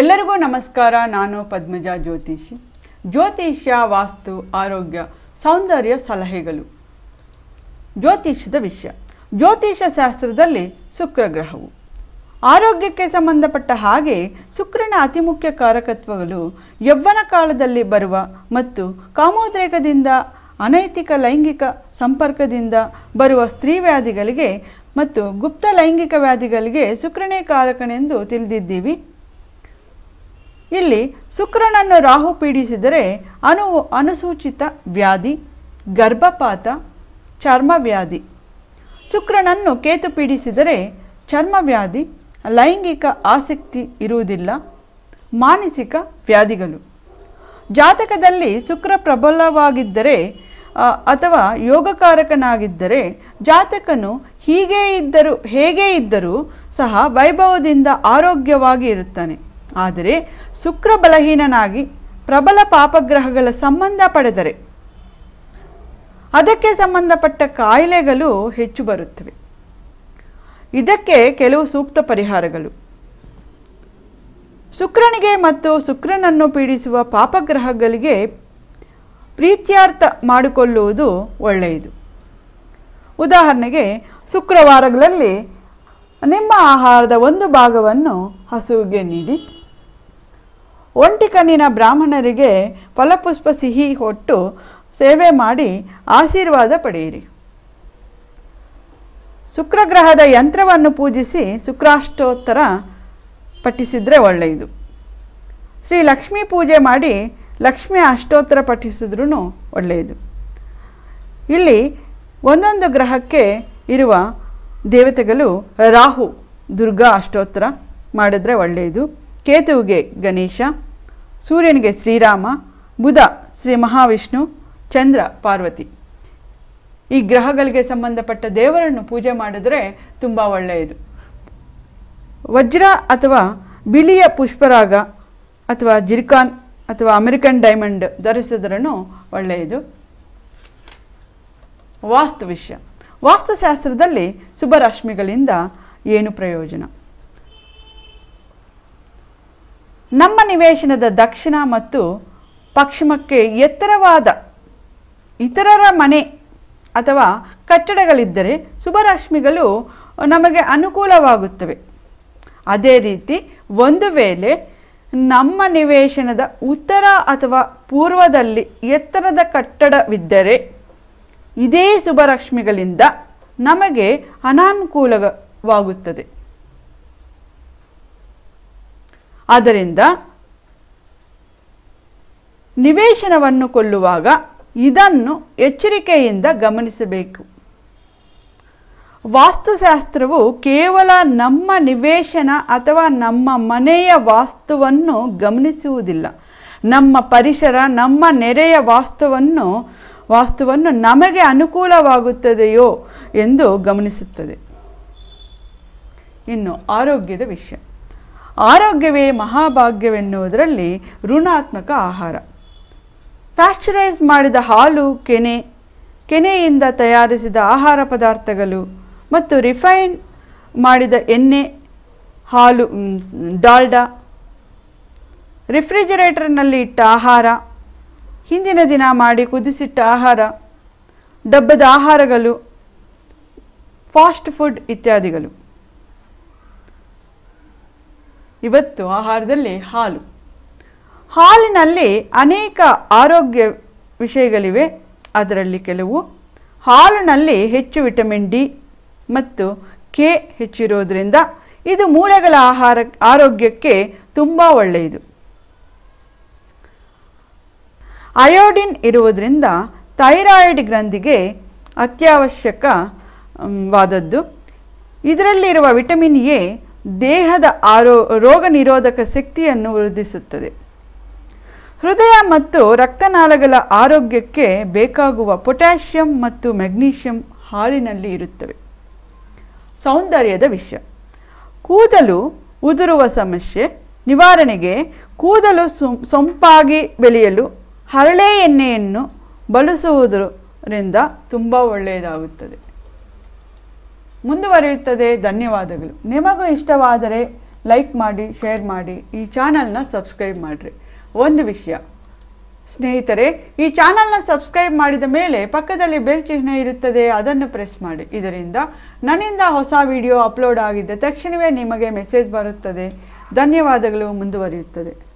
ಎಲ್ಲರಿಗೂ ನಮಸ್ಕಾರ. ನಾನು ಪದ್ಮಜಾ ಜ್ಯೋತಿಷಿ. ಜ್ಯೋತಿಷ್ಯ, ವಾಸ್ತು, ಆರೋಗ್ಯ, ಸೌಂದರ್ಯ ಸಲಹೆಗಳು. ಜ್ಯೋತಿಷ್ಯದ ವಿಷಯ. ಜ್ಯೋತಿಷ್ಯ ಶಾಸ್ತ್ರದಲ್ಲಿ ಶುಕ್ರ ಗ್ರಹವು ಆರೋಗ್ಯಕ್ಕೆ ಸಂಬಂಧಪಟ್ಟ ಹಾಗೆ ಶುಕ್ರನ ಅತಿ ಮುಖ್ಯ ಕಾರಕತ್ವಗಳು ಯೌವನ ಕಾಲದಲ್ಲಿ ಬರುವ ಮತ್ತು ಕಾಮೋದ್ರೇಕದಿಂದ ಅನೈತಿಕ ಲೈಂಗಿಕ ಸಂಪರ್ಕದಿಂದ ಬರುವ ಸ್ತ್ರೀ ವ್ಯಾಧಿಗಳಿಗೆ ಮತ್ತು ಗುಪ್ತ ಲೈಂಗಿಕ ವ್ಯಾಧಿಗಳಿಗೆ ಶುಕ್ರನೇ ಕಾರಕನೆಂದು ತಿಳಿದಿದ್ದೀವಿ. ಇಲ್ಲಿ ಶುಕ್ರನನ್ನು ರಾಹು ಪೀಡಿಸಿದರೆ ಅನುಸೂಚಿತ ವ್ಯಾಧಿ, ಗರ್ಭಪಾತ, ಚರ್ಮವ್ಯಾಧಿ. ಶುಕ್ರನನ್ನು ಕೇತು ಪೀಡಿಸಿದರೆ ಚರ್ಮವ್ಯಾಧಿ, ಲೈಂಗಿಕ ಆಸಕ್ತಿ ಇರುವುದಿಲ್ಲ, ಮಾನಸಿಕ ವ್ಯಾಧಿಗಳು. ಜಾತಕದಲ್ಲಿ ಶುಕ್ರ ಪ್ರಬಲವಾಗಿದ್ದರೆ ಅಥವಾ ಯೋಗಕಾರಕನಾಗಿದ್ದರೆ ಜಾತಕನು ಹೇಗೆ ಇದ್ದರೂ ಸಹ ವೈಭವದಿಂದ ಆರೋಗ್ಯವಾಗಿ ಇರುತ್ತಾನೆ. ಆದರೆ ಶುಕ್ರ ಬಲಹೀನನಾಗಿ ಪ್ರಬಲ ಪಾಪಗ್ರಹಗಳ ಸಂಬಂಧ ಪಡೆದರೆ ಅದಕ್ಕೆ ಸಂಬಂಧಪಟ್ಟ ಕಾಯಿಲೆಗಳು ಹೆಚ್ಚು ಬರುತ್ತವೆ. ಇದಕ್ಕೆ ಕೆಲವು ಸೂಕ್ತ ಪರಿಹಾರಗಳು. ಶುಕ್ರನಿಗೆ ಮತ್ತು ಶುಕ್ರನನ್ನು ಪೀಡಿಸುವ ಪಾಪಗ್ರಹಗಳಿಗೆ ಪ್ರೀತ್ಯಾರ್ಥ ಮಾಡಿಕೊಳ್ಳುವುದು ಒಳ್ಳೆಯದು. ಉದಾಹರಣೆಗೆ, ಶುಕ್ರವಾರಗಳಲ್ಲಿ ನಿಮ್ಮ ಆಹಾರದ ಒಂದು ಭಾಗವನ್ನು ಹಸುವಿಗೆ ನೀಡಿ, ಒಂಟಿಕಣ್ಣಿನ ಬ್ರಾಹ್ಮಣರಿಗೆ ಫಲಪುಷ್ಪ ಸಿಹಿ ಕೊಟ್ಟು ಸೇವೆ ಮಾಡಿ ಆಶೀರ್ವಾದ ಪಡೆಯಿರಿ. ಶುಕ್ರಗ್ರಹದ ಯಂತ್ರವನ್ನು ಪೂಜಿಸಿ ಶುಕ್ರಾಷ್ಟೋತ್ತರ ಪಠಿಸಿದರೆ ಒಳ್ಳೆಯದು. ಶ್ರೀ ಲಕ್ಷ್ಮೀ ಪೂಜೆ ಮಾಡಿ ಲಕ್ಷ್ಮೀ ಅಷ್ಟೋತ್ತರ ಪಠಿಸಿದ್ರೂ ಒಳ್ಳೆಯದು. ಇಲ್ಲಿ ಒಂದೊಂದು ಗ್ರಹಕ್ಕೆ ಇರುವ ದೇವತೆಗಳು. ರಾಹು ದುರ್ಗಾ ಅಷ್ಟೋತ್ತರ ಮಾಡಿದ್ರೆ ಒಳ್ಳೆಯದು, ಕೇತುವಿಗೆ ಗಣೇಶ, ಸೂರ್ಯನಿಗೆ ಶ್ರೀರಾಮ, ಬುಧ ಶ್ರೀ ಮಹಾವಿಷ್ಣು, ಚಂದ್ರ ಪಾರ್ವತಿ. ಈ ಗ್ರಹಗಳಿಗೆ ಸಂಬಂಧಪಟ್ಟ ದೇವರನ್ನು ಪೂಜೆ ಮಾಡಿದ್ರೆ ತುಂಬ ಒಳ್ಳೆಯದು. ವಜ್ರ ಅಥವಾ ಬಿಳಿಯ ಪುಷ್ಪರಾಗ ಅಥವಾ ಜಿರ್ಕಾನ್ ಅಥವಾ ಅಮೆರಿಕನ್ ಡೈಮಂಡ್ ಧರಿಸಿದ್ರೂ ಒಳ್ಳೆಯದು. ವಾಸ್ತು ವಿಷಯ. ವಾಸ್ತುಶಾಸ್ತ್ರದಲ್ಲಿ ಶುಭರಶ್ಮಿಗಳಿಂದ ಏನು ಪ್ರಯೋಜನ? ನಮ್ಮ ನಿವೇಶನದ ದಕ್ಷಿಣ ಮತ್ತು ಪಶ್ಚಿಮಕ್ಕೆ ಎತ್ತರವಾದ ಇತರರ ಮನೆ ಅಥವಾ ಕಟ್ಟಡಗಳಿದ್ದರೆ ಶುಭರಶ್ಮಿಗಳು ನಮಗೆ ಅನುಕೂಲವಾಗುತ್ತವೆ. ಅದೇ ರೀತಿ ಒಂದು ವೇಳೆ ನಮ್ಮ ನಿವೇಶನದ ಉತ್ತರ ಅಥವಾ ಪೂರ್ವದಲ್ಲಿ ಎತ್ತರದ ಕಟ್ಟಡವಿದ್ದರೆ ಇದೇ ಶುಭರಶ್ಮಿಗಳಿಂದ ನಮಗೆ ಅನಾನುಕೂಲವಾಗುತ್ತದೆ. ಆದ್ದರಿಂದ ನಿವೇಶನವನ್ನು ಕೊಳ್ಳುವಾಗ ಇದನ್ನು ಎಚ್ಚರಿಕೆಯಿಂದ ಗಮನಿಸಬೇಕು. ವಾಸ್ತುಶಾಸ್ತ್ರವು ಕೇವಲ ನಮ್ಮ ನಿವೇಶನ ಅಥವಾ ನಮ್ಮ ಮನೆಯ ವಾಸ್ತುವನ್ನು ಗಮನಿಸುವುದಿಲ್ಲ, ನಮ್ಮ ಪರಿಸರ, ನಮ್ಮ ನೆರೆಯ ವಾಸ್ತುವನ್ನು ನಮಗೆ ಅನುಕೂಲವಾಗುತ್ತದೆಯೋ ಎಂದು ಗಮನಿಸುತ್ತದೆ. ಇನ್ನು ಆರೋಗ್ಯದ ವಿಷಯ. ಆರೋಗ್ಯವೇ ಮಹಾಭಾಗ್ಯವೆನ್ನುವುದರಲ್ಲಿ ಋಣಾತ್ಮಕ ಆಹಾರ. ಪ್ಯಾಶ್ಚರೈಸ್ ಮಾಡಿದ ಹಾಲು, ಕೆನೆಯಿಂದ ತಯಾರಿಸಿದ ಆಹಾರ ಪದಾರ್ಥಗಳು ಮತ್ತು ರಿಫೈನ್ ಮಾಡಿದ ಎಣ್ಣೆ, ಹಾಲು, ಡಾಲ್ಡಾ, ರೆಫ್ರಿಜರೇಟರ್ನಲ್ಲಿ ಇಟ್ಟ ಆಹಾರ, ಹಿಂದಿನ ದಿನ ಮಾಡಿ ಕುದಿಸಿಟ್ಟ ಆಹಾರ, ಡಬ್ಬದ ಆಹಾರಗಳು, ಫಾಸ್ಟ್ ಫುಡ್ ಇತ್ಯಾದಿಗಳು. ಇವತ್ತು ಆಹಾರದಲ್ಲಿ ಹಾಲಿನಲ್ಲಿ ಅನೇಕ ಆರೋಗ್ಯ ವಿಷಯಗಳಿವೆ. ಅದರಲ್ಲಿ ಕೆಲವು: ಹಾಲಿನಲ್ಲಿ ಹೆಚ್ಚು ವಿಟಮಿನ್ ಡಿ ಮತ್ತು ಕೆ ಹೆಚ್ಚಿರೋದ್ರಿಂದ ಇದು ಮೂಳೆಗಳ ಆರೋಗ್ಯಕ್ಕೆ ತುಂಬ ಒಳ್ಳೆಯದು. ಅಯೋಡಿನ್ ಇರುವುದರಿಂದ ಥೈರಾಯ್ಡ್ ಗ್ರಂಥಿಗೆ ಅತ್ಯವಶ್ಯಕವಾದದ್ದು. ಇದರಲ್ಲಿರುವ ವಿಟಮಿನ್ ಎ ದೇಹದ ರೋಗ ನಿರೋಧಕ ಶಕ್ತಿಯನ್ನು ವೃದ್ಧಿಸುತ್ತದೆ. ಹೃದಯ ಮತ್ತು ರಕ್ತನಾಳಗಳ ಆರೋಗ್ಯಕ್ಕೆ ಬೇಕಾಗುವ ಪೊಟ್ಯಾಷಿಯಂ ಮತ್ತು ಮೆಗ್ನೀಷಿಯಂ ಹಾಲಿನಲ್ಲಿ ಇರುತ್ತವೆ. ಸೌಂದರ್ಯದ ವಿಷಯ. ಕೂದಲು ಉದುರುವ ಸಮಸ್ಯೆ ನಿವಾರಣೆಗೆ ಕೂದಲು ಸೊಂಪಾಗಿ ಬೆಳೆಯಲು ಹರಳೆ ಎಣ್ಣೆಯನ್ನು ಬಳಸುವುದರಿಂದ ತುಂಬ ಒಳ್ಳೆಯದಾಗುತ್ತದೆ. ಮುಂದುವರಿಯುತ್ತದೆ. ಧನ್ಯವಾದಗಳು. ನಿಮಗೂ ಇಷ್ಟವಾದರೆ ಲೈಕ್ ಮಾಡಿ, ಶೇರ್ ಮಾಡಿ, ಈ ಚಾನಲ್ನ ಸಬ್ಸ್ಕ್ರೈಬ್ ಮಾಡಿರಿ. ಒಂದು ವಿಷಯ ಸ್ನೇಹಿತರೆ, ಈ ಚಾನಲ್ನ ಸಬ್ಸ್ಕ್ರೈಬ್ ಮಾಡಿದ ಮೇಲೆ ಪಕ್ಕದಲ್ಲಿ ಬೆಲ್ ಚಿಹ್ನೆ ಇರುತ್ತದೆ, ಅದನ್ನು ಪ್ರೆಸ್ ಮಾಡಿ. ಇದರಿಂದ ನನ್ನಿಂದ ಹೊಸ ವಿಡಿಯೋ ಅಪ್ಲೋಡ್ ಆಗಿದ್ದ ತಕ್ಷಣವೇ ನಿಮಗೆ ಮೆಸೇಜ್ ಬರುತ್ತದೆ. ಧನ್ಯವಾದಗಳು. ಮುಂದುವರಿಯುತ್ತದೆ.